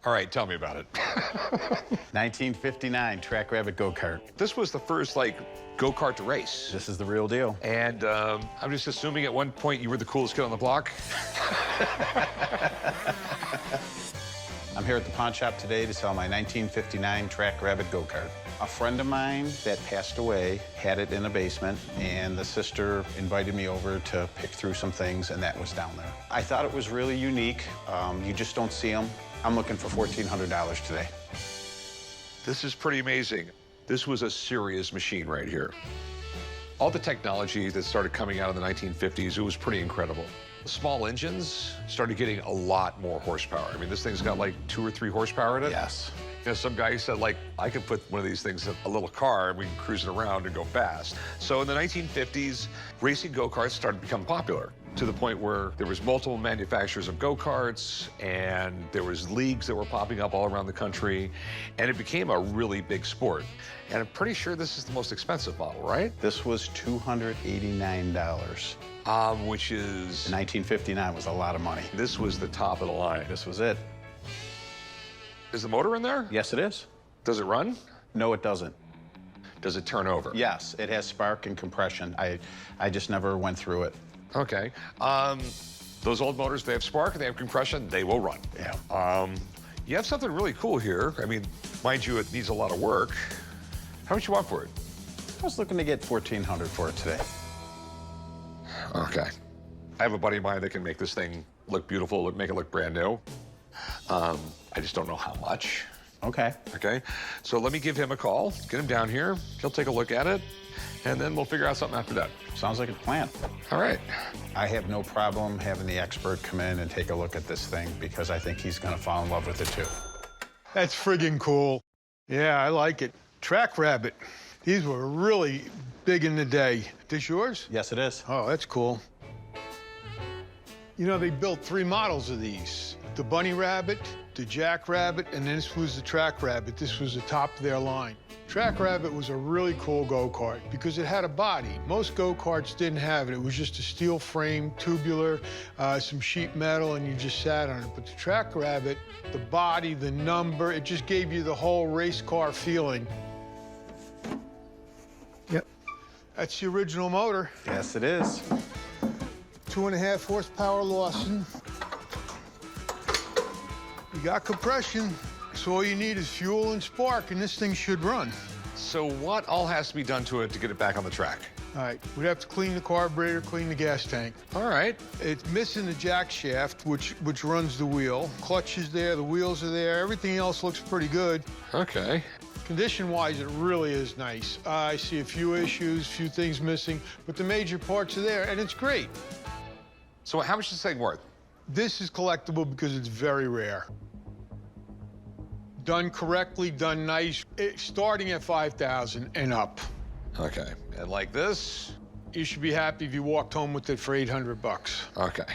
All right, tell me about it. 1959 Track Rabbit Go-Kart. This was the first, like, go-kart to race. This is the real deal. And I'm just assuming at one point you were the coolest kid on the block. I'm here at the pawn shop today to sell my 1959 Track Rabbit Go-Kart. A friend of mine that passed away had it in a basement, and the sister invited me over to pick through some things, and that was down there. I thought it was really unique. You just don't see them. I'm looking for $1,400 today. This is pretty amazing. This was a serious machine right here. All the technology that started coming out in the 1950s, it was pretty incredible. The small engines started getting a lot more horsepower. I mean, this thing's got like 2 or 3 horsepower in it. Yes. You know, some guy said, like, I could put one of these things in a little car and we can cruise it around and go fast. So in the 1950s, racing go-karts started to become popular to the point where there was multiple manufacturers of go-karts and there was leagues that were popping up all around the country, and it became a really big sport. And I'm pretty sure this is the most expensive model, right? This was $289. Which is... 1959 was a lot of money. This was the top of the line. This was it. Is the motor in there? Yes, it is. Does it run? No, it doesn't. Does it turn over? Yes, it has spark and compression. I just never went through it. Okay. Those old motors, they have spark, they have compression, they will run. Yeah. You have something really cool here. I mean, mind you, it needs a lot of work. How much you want for it? I was looking to get $1,400 for it today. Okay. I have a buddy of mine that can make this thing look beautiful, make it look brand new. I just don't know how much. Okay. Okay. So let me give him a call, get him down here. He'll take a look at it, and then we'll figure out something after that. Sounds like a plan. All right. I have no problem having the expert come in and take a look at this thing because I think he's going to fall in love with it too. That's friggin' cool. Yeah, I like it. Track Rabbit. These were really big in the day. This yours? Yes, it is. Oh, that's cool. You know, they built 3 models of these. The Bunny Rabbit, the Jack Rabbit, and this was the Track Rabbit. This was the top of their line. Track Rabbit was a really cool go-kart because it had a body. Most go-karts didn't have it. It was just a steel frame, tubular, some sheet metal, and you just sat on it. But the Track Rabbit, the body, the number, it just gave you the whole race car feeling. Yep. That's the original motor. Yes, it is. 2.5 horsepower Lawson. You got compression, so all you need is fuel and spark, and this thing should run. So what all has to be done to it to get it back on the track? All right, we'd have to clean the carburetor, clean the gas tank. All right. It's missing the jack shaft, which runs the wheel. Clutch is there, the wheels are there, everything else looks pretty good. Okay. Condition-wise, it really is nice. I see a few issues, a few things missing, but the major parts are there, and it's great. So how much is this thing worth? This is collectible because it's very rare. Done correctly, done nice, starting at $5,000 and up. Okay. And like this? You should be happy if you walked home with it for $800. Okay.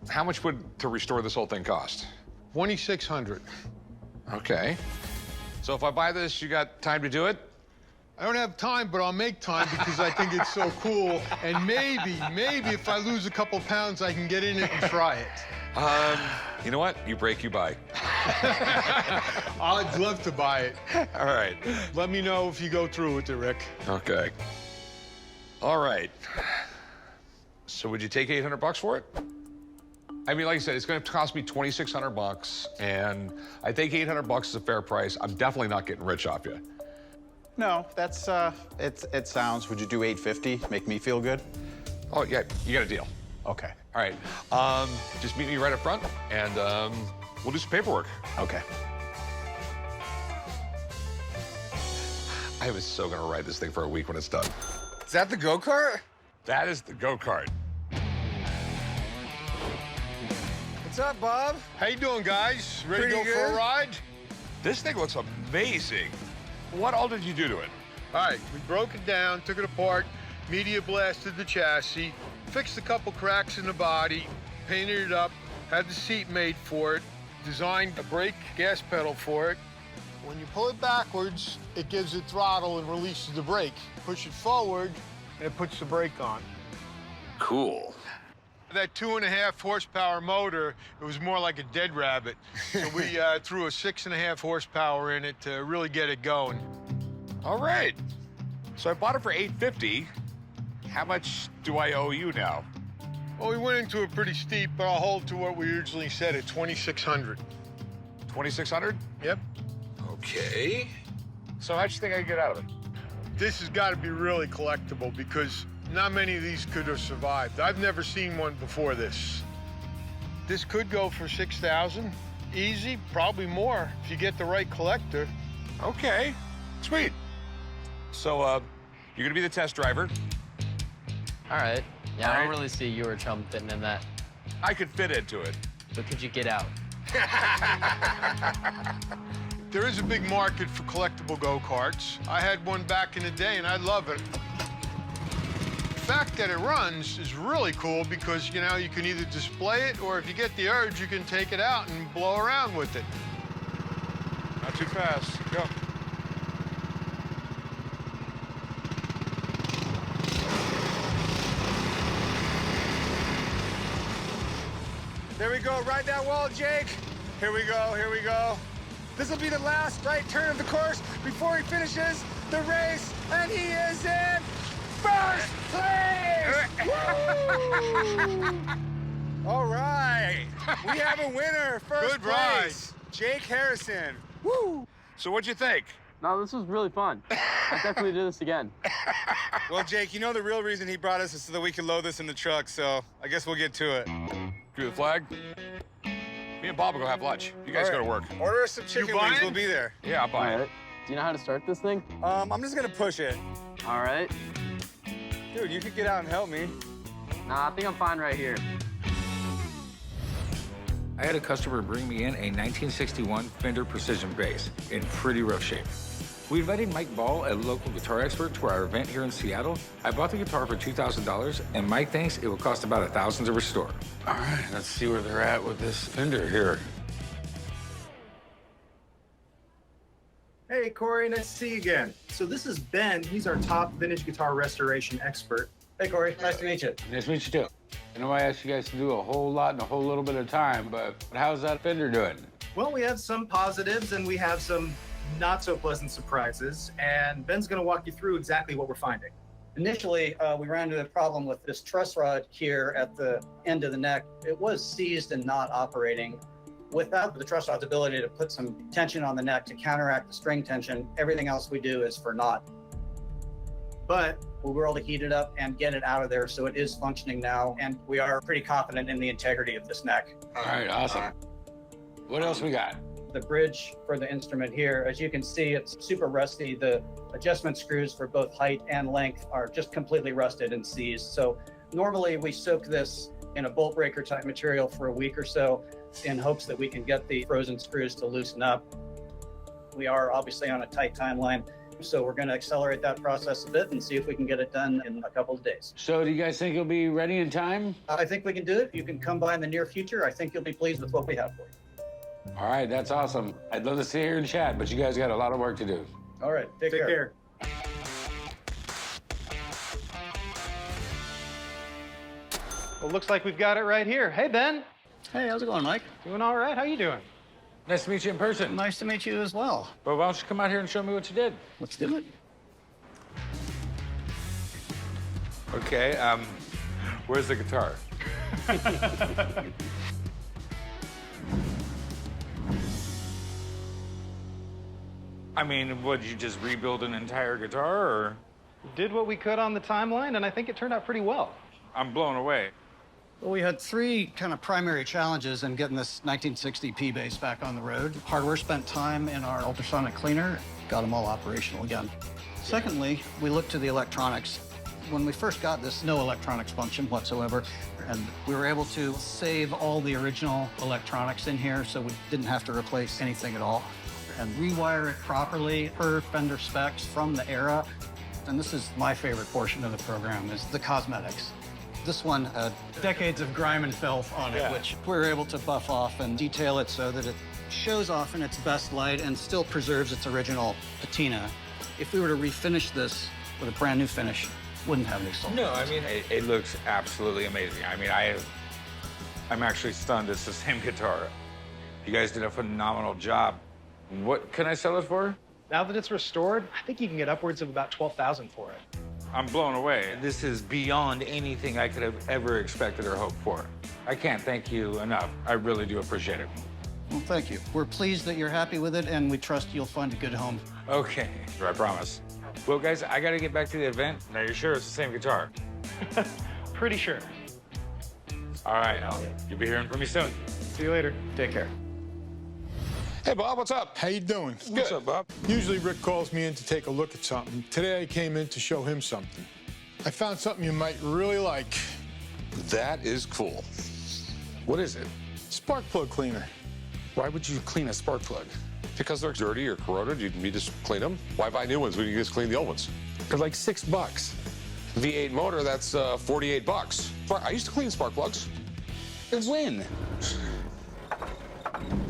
How much would to restore this whole thing cost? $2,600. Okay. So if I buy this, you got time to do it? I don't have time, but I'll make time because I think it's so cool. And maybe if I lose a couple pounds, I can get in it and try it. You know what? You break, you buy. I'd love to buy it. All right. Let me know if you go through with it, Rick. Okay. All right. So would you take $800 for it? I mean, like I said, it's going to cost me $2,600, and I think $800 is a fair price. I'm definitely not getting rich off you. No, that's, it sounds, would you do $850? Make me feel good? Oh, yeah, you got a deal. Okay. All right. Just meet me right up front, and we'll do some paperwork. Okay. I was so going to ride this thing for a week when it's done. Is that the go-kart? That is the go-kart. What's up, Bob? How you doing, guys? Ready to go Pretty for a good. ride? This thing looks amazing. What all did you do to it? All right, we broke it down, took it apart, media blasted the chassis, fixed a couple cracks in the body, painted it up, had the seat made for it, designed a brake gas pedal for it. When you pull it backwards, it gives it throttle and releases the brake. Push it forward, and it puts the brake on. Cool. That 2.5 horsepower motor, it was more like a dead rabbit. So we threw a 6.5 horsepower in it to really get it going. All right. So I bought it for $850. How much do I owe you now? Well, we went into it pretty steep, but I'll hold to what we originally said at $2,600. $2,600? Yep. Okay. So how'd you think I could get out of it? This has got to be really collectible because not many of these could have survived. I've never seen one before this. This could go for $6,000. Easy, probably more if you get the right collector. Okay, sweet. So, you're gonna be the test driver. All right. Yeah, All I right. don't really see you or Chum fitting in that. I could fit into it. But could you get out? There is a big market for collectible go-karts. I had one back in the day, and I love it. The fact that it runs is really cool because, you know, you can either display it, or if you get the urge, you can take it out and blow around with it. Not too fast. Go. There we go, ride that wall, Jake. Here we go, here we go. This will be the last right turn of the course before he finishes the race, and he is in first place! Woo! All right, we have a winner, first Good ride. place. Jake Harrison. Woo! So what'd you think? No, this was really fun. I definitely do this again. Well, Jake, you know the real reason he brought us is so that we could load this in the truck, so I guess we'll get to it. Do the flag. Me and Bob will go have lunch. You guys go to work. Order us some chicken wings, buying? we'll be there. Yeah, I'll buy it. Do you know how to start this thing? I'm just gonna push it. All right. Dude, you could get out and help me. Nah, I think I'm fine right here. I had a customer bring me in a 1961 Fender Precision bass in pretty rough shape. We invited Mike Ball, a local guitar expert, to our event here in Seattle. I bought the guitar for $2,000, and Mike thinks it will cost about $1,000 to restore. All right, let's see where they're at with this Fender here. Hey, Corey, nice to see you again. So this is Ben. He's our top vintage guitar restoration expert. Hey, Corey, nice to meet you. Nice to meet you too. I know I asked you guys to do a whole lot in a whole little bit of time, but how's that Fender doing? Well, we have some positives and we have some not so pleasant surprises, and Ben's going to walk you through exactly what we're finding. Initially, we ran into a problem with this truss rod here at the end of the neck. It was seized and not operating. Without the truss rod's ability to put some tension on the neck to counteract the string tension, everything else we do is for naught. But we were able to heat it up and get it out of there, so it is functioning now, and we are pretty confident in the integrity of this neck. All right, awesome. What else we got? The bridge for the instrument here, as you can see, it's super rusty. The adjustment screws for both height and length are just completely rusted and seized. So normally we soak this in a bolt breaker type material for a week or so in hopes that we can get the frozen screws to loosen up. We are obviously on a tight timeline, so we're going to accelerate that process a bit and see if we can get it done in a couple of days. So do you guys think you'll be ready in time? I think we can do it. You can come by in the near future. I think you'll be pleased with what we have for you. All right, that's awesome. I'd love to sit here and chat, but you guys got a lot of work to do. All right, take care. Well, looks like we've got it right here. Hey, Ben. Hey, how's it going, Mike? Doing all right? How you doing? Nice to meet you in person. Nice to meet you as well. Well, why don't you come out here and show me what you did? Let's do it. Okay, where's the guitar? I mean, would you just rebuild an entire guitar, or? Did what we could on the timeline, and I think it turned out pretty well. I'm blown away. Well, we had three kind of primary challenges in getting this 1960 P bass back on the road. Hardware spent time in our ultrasonic cleaner, got them all operational again. Secondly, we looked to the electronics. When we first got this, no electronics function whatsoever, and we were able to save all the original electronics in here, so we didn't have to replace anything at all, and rewire it properly per Fender specs from the era. And this is my favorite portion of the program, is the cosmetics. This one had decades of grime and filth on it, which we were able to buff off and detail it so that it shows off in its best light and still preserves its original patina. If we were to refinish this with a brand new finish, wouldn't have any soul. No, I mean, it looks absolutely amazing. I mean, I have I'm actually stunned it's the same guitar. You guys did a phenomenal job. What can I sell it for? Now that it's restored, I think you can get upwards of about $12,000 for it. I'm blown away. This is beyond anything I could have ever expected or hoped for. I can't thank you enough. I really do appreciate it. Well, thank you. We're pleased that you're happy with it, and we trust you'll find a good home. Okay, I promise. Well, guys, I gotta get back to the event. Now, you're sure it's the same guitar? Pretty sure. All right, you'll be hearing from me soon. See you later. Take care. Hey, Bob, what's up? How you doing? What's up, Bob? Usually Rick calls me in to take a look at something. Today I came in to show him something. I found something you might really like. That is cool. What is it? Spark plug cleaner. Why would you clean a spark plug? Because they're dirty or corroded, you just clean them. Why buy new ones when you can just clean the old ones? They're like $6. V8 motor, that's $48. I used to clean spark plugs. When?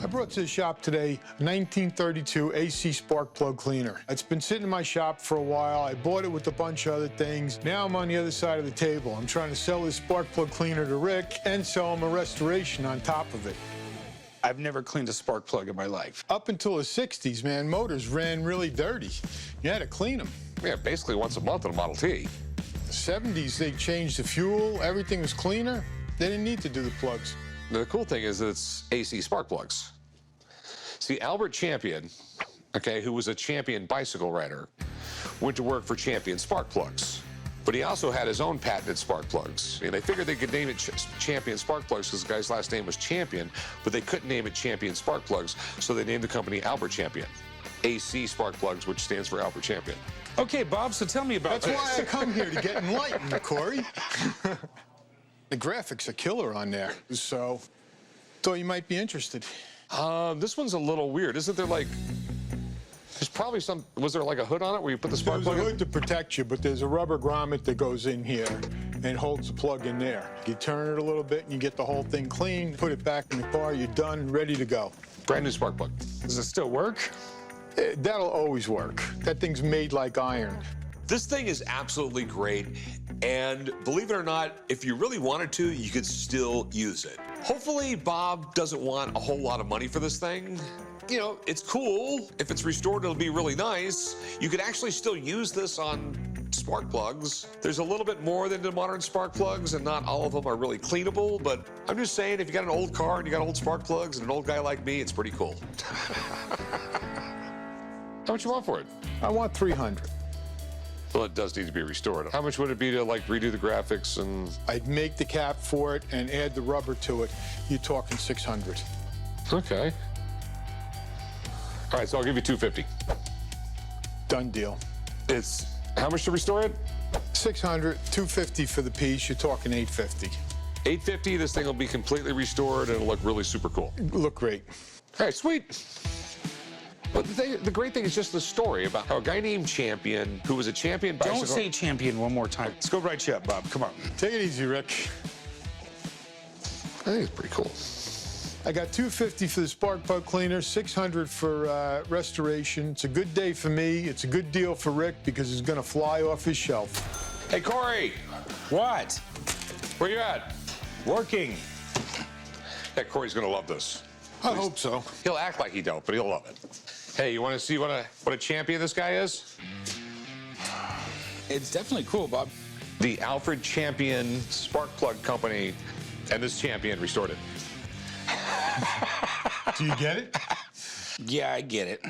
I brought to the shop today a 1932 AC spark plug cleaner. It's been sitting in my shop for a while. I bought it with a bunch of other things. Now I'm on the other side of the table. I'm trying to sell this spark plug cleaner to Rick and sell him a restoration on top of it. I've never cleaned a spark plug in my life. Up until the 60s, man, motors ran really dirty. You had to clean them. Yeah, basically once a month in a Model T. The 70s, they changed the fuel. Everything was cleaner. They didn't need to do the plugs. The cool thing is that it's AC spark plugs. See, Albert Champion, okay, who was a Champion bicycle rider, went to work for Champion spark plugs. But he also had his own patented spark plugs. And they figured they could name it Champion spark plugs because the guy's last name was Champion, but they couldn't name it Champion spark plugs, so they named the company Albert Champion. AC spark plugs, which stands for Albert Champion. Okay, Bob, so tell me about That's why I come here, to get enlightened, Corey. The graphics are killer on there, so thought you might be interested. This one's a little weird. Isn't there like, there's probably some, was there like a hood on it where you put the spark There's a plug in? hood to protect you, but there's a rubber grommet that goes in here and holds the plug in there. You turn it a little bit and you get the whole thing clean, put it back in the car, you're done, ready to go. Brand new spark plug. Does it still work? That'll always work. That thing's made like iron. This thing is absolutely great, and believe it or not, if you really wanted to, you could still use it. Hopefully, Bob doesn't want a whole lot of money for this thing. You know, it's cool. If it's restored, it'll be really nice. You could actually still use this on spark plugs. There's a little bit more than the modern spark plugs, and not all of them are really cleanable, but I'm just saying, if you got an old car and you got old spark plugs and an old guy like me, it's pretty cool. How much you want for it? I want 300. Well, it does need to be restored. How much would it be to like redo the graphics and? I'd make the cap for it and add the rubber to it. You're talking 600. Okay. All right, so I'll give you 250. Done deal. It's how much to restore it? 600, 250 for the piece. You're talking 850. 850. This thing will be completely restored and it'll look really super cool. Look great. All right, sweet. But the great thing is just the story about how a guy named Champion, who was a champion bicycle... Don't say Champion one more time. Let's go right you up, Bob. Come on. Take it easy, Rick. I think it's pretty cool. I got 250 for the spark plug cleaner, 600 for restoration. It's a good day for me. It's a good deal for Rick because it's going to fly off his shelf. Hey, Corey, What? where you at? Working. Yeah, Corey's going to love this. I hope so. He'll act like he don't, but he'll love it. Hey, you want to see what a champion this guy is? It's definitely cool, Bob. The Alfred Champion Spark Plug Company, and this champion restored it. Do you get it? Yeah, I get it.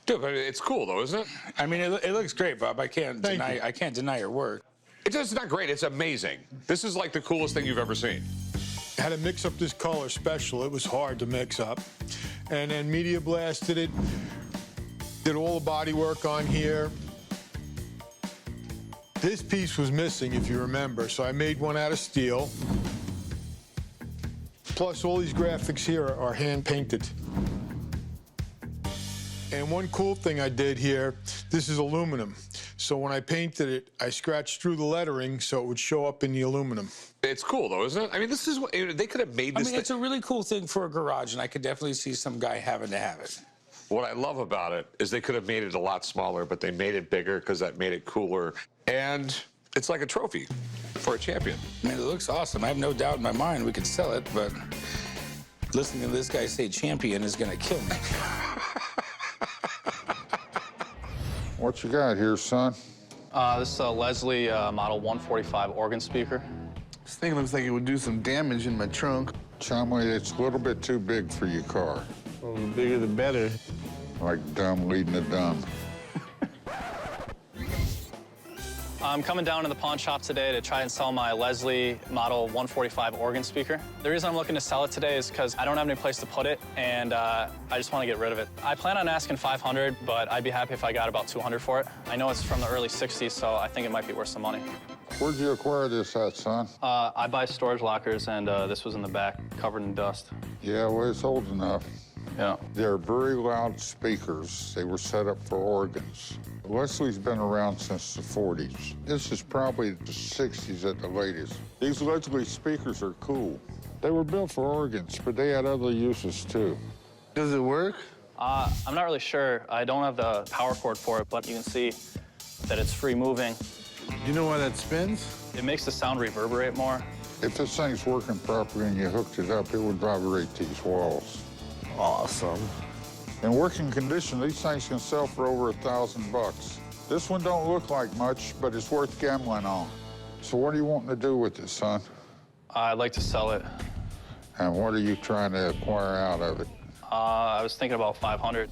Dude, but it's cool though, isn't it? I mean, it looks great, Bob. I can't Thank deny. you. I can't deny your work. It's not great. It's amazing. This is like the coolest thing you've ever seen. Had to mix up this color special. It was hard to mix up. And then media blasted it. Did all the body work on here. This piece was missing, if you remember, so I made one out of steel. Plus, all these graphics here are hand-painted. And one cool thing I did here, this is aluminum. So when I painted it, I scratched through the lettering so it would show up in the aluminum. It's cool though, isn't it? I mean, this is what they could have made I this mean, it's a really cool thing for a garage, and I could definitely see some guy having to have it. What I love about it is they could have made it a lot smaller, but they made it bigger because that made it cooler. And it's like a trophy for go-kart champion. I mean, it looks awesome. I have no doubt in my mind we could sell it, but listening to this guy say champion is gonna kill me. What you got here, son? This is a Leslie Model 145 organ speaker. This thing looks like it would do some damage in my trunk. Chumley, it's a little bit too big for your car. Well, the bigger the better. Like dumb leading the dumb. I'm coming down to the pawn shop today to try and sell my Leslie Model 145 organ speaker. The reason I'm looking to sell it today is because I don't have any place to put it, and I just want to get rid of it. I plan on asking $500, but I'd be happy if I got about $200 for it. I know it's from the early '60s, so I think it might be worth some money. Where'd you acquire this at, son? I buy storage lockers, and this was in the back, covered in dust. Yeah, well, it's old enough. Yeah. They're very loud speakers. They were set up for organs. Leslie's been around since the 40s. This is probably the 60s at the latest. These Leslie speakers are cool. They were built for organs, but they had other uses too. Does it work? I'm not really sure. I don't have the power cord for it, but you can see that it's free moving. Do you know why that spins? It makes the sound reverberate more. If this thing's working properly and you hooked it up, it would vibrate these walls. Awesome. In working condition, these things can sell for over $1,000. This one don't look like much, but it's worth gambling on. So what are you wanting to do with it, son? I'd like to sell it. And what are you trying to acquire out of it? I was thinking about $500.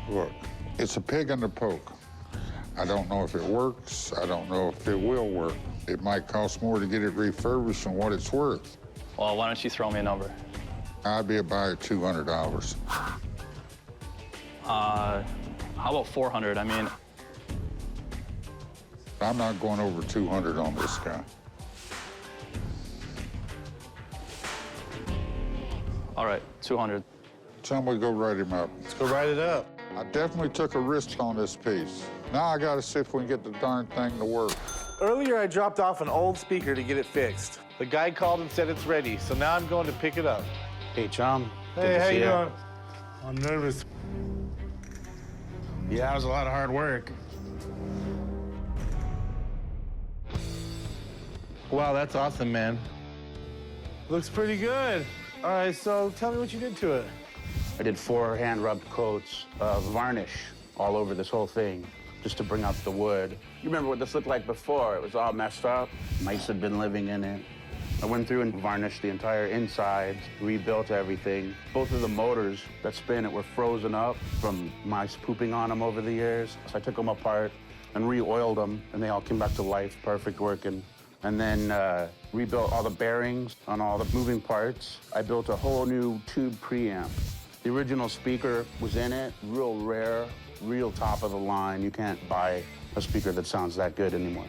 Look, it's a pig in the poke. I don't know if it works. I don't know if it will work. It might cost more to get it refurbished than what it's worth. Well, why don't you throw me a number? I'd be about $200. How about $400? I mean, I'm not going over 200 on this guy. all right, 200. Somebody go write him up. Let's go write it up. I definitely took a risk on this piece. Now I gotta see if we can get the darn thing to work. Earlier, I dropped off an old speaker to get it fixed. The guy called and said it's ready, so now I'm going to pick it up. Hey, Chum. Hey, how you doing? I'm nervous. Yeah, it was a lot of hard work. Wow, that's awesome, man. Looks pretty good. All right, so tell me what you did to it. I did 4 hand-rubbed coats of varnish all over this whole thing, just to bring out the wood. You remember what this looked like before? It was all messed up. Mice had been living in it. I went through and varnished the entire inside, rebuilt everything. Both of the motors that spin it were frozen up from mice pooping on them over the years. So I took them apart and re-oiled them, and they all came back to life, perfect working. And then rebuilt all the bearings on all the moving parts. I built a whole new tube preamp. The original speaker was in it, real rare, real top of the line. You can't buy a speaker that sounds that good anymore.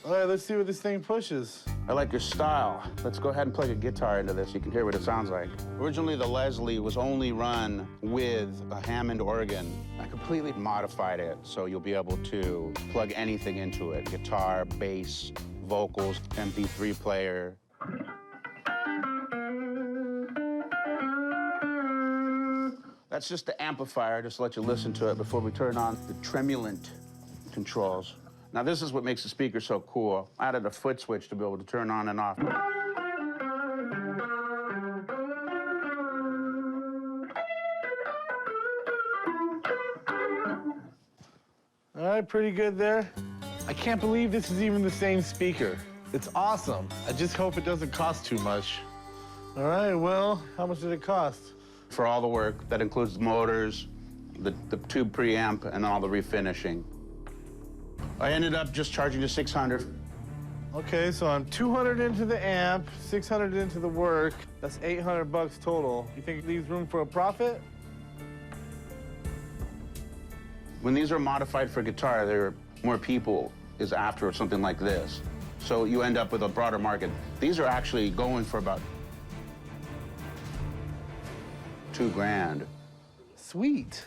All right, let's see what this thing pushes. I like your style. Let's go ahead and plug a guitar into this. You can hear what it sounds like. Originally, the Leslie was only run with a Hammond organ. I completely modified it so you'll be able to plug anything into it. Guitar, bass, vocals, MP3 player. That's just the amplifier, just to let you listen to it before we turn on the tremulant controls. Now, this is what makes the speaker so cool. I added a foot switch to be able to turn on and off. All right, pretty good there. I can't believe this is even the same speaker. It's awesome. I just hope it doesn't cost too much. All right, well, how much did it cost? For all the work, that includes the motors, the tube preamp, and all the refinishing. I ended up just charging you $600. Okay, so I'm 200 into the amp, 600 into the work. That's 800 bucks total. You think it leaves room for a profit? When these are modified for guitar, there are more people is after something like this. So you end up with a broader market. These are actually going for about $2,000. Sweet.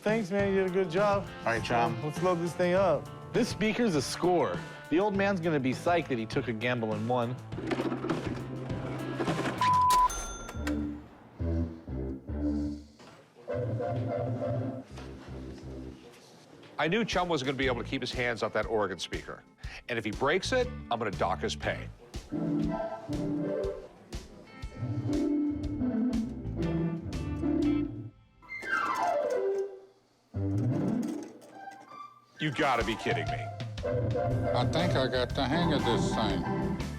Thanks, man. You did a good job. All right, Chum. Let's load this thing up. This speaker's a score. The old man's gonna be psyched that he took a gamble and won. I knew Chum wasn't going to be able to keep his hands off that organ speaker. And if he breaks it, I'm going to dock his pay. You got to be kidding me. I think I got the hang of this thing.